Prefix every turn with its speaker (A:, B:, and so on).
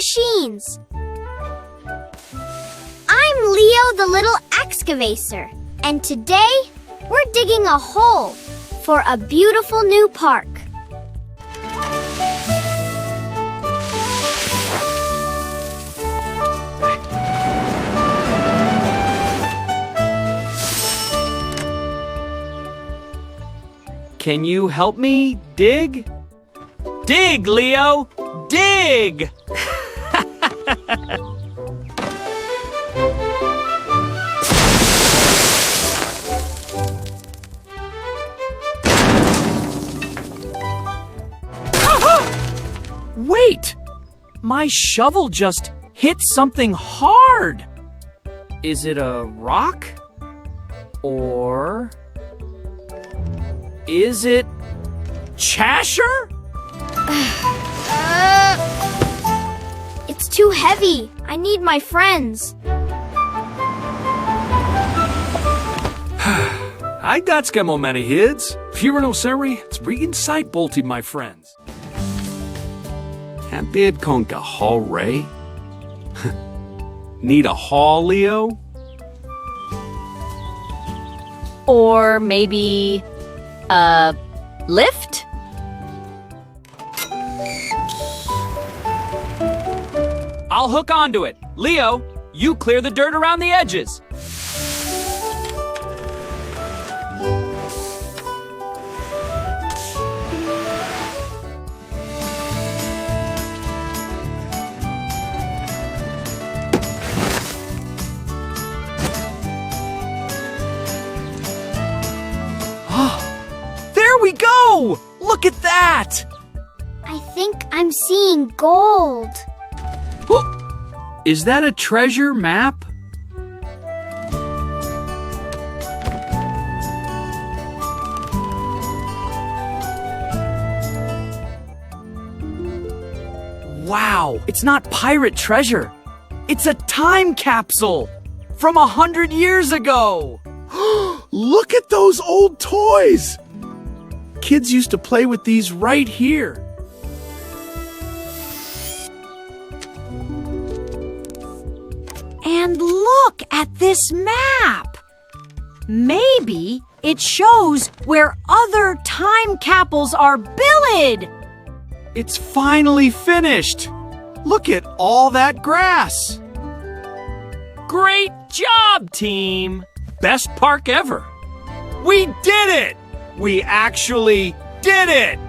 A: machines. I'm Leo the Little Excavator, and today we're digging a hole for a beautiful new park.
B: Can you help me dig? Dig, Leo! Dig! Wait! My shovel just hit something hard! Is it a rock? Or is it Cheshire?
A: It's too heavy. I need my friends.
B: I got skemo many hids. Furano seri, it's re-inside bolted, my friends. And bid konka haul ray. Need a haul, Leo?
C: Or maybe a lift?
B: I'll hook onto it. Leo, you clear the dirt around the edges. There we go! Look at that!
A: I think I'm seeing gold.
B: Is that a treasure map? Wow, it's not pirate treasure. It's a time capsule from 100 years ago.
D: Look at those old toys! Kids used to play with these right here.
C: And look at this map! Maybe it shows where other time capsules are built.
B: It's finally finished. Look at all that grass. Great job, team. Best park ever. We did it! We actually did it!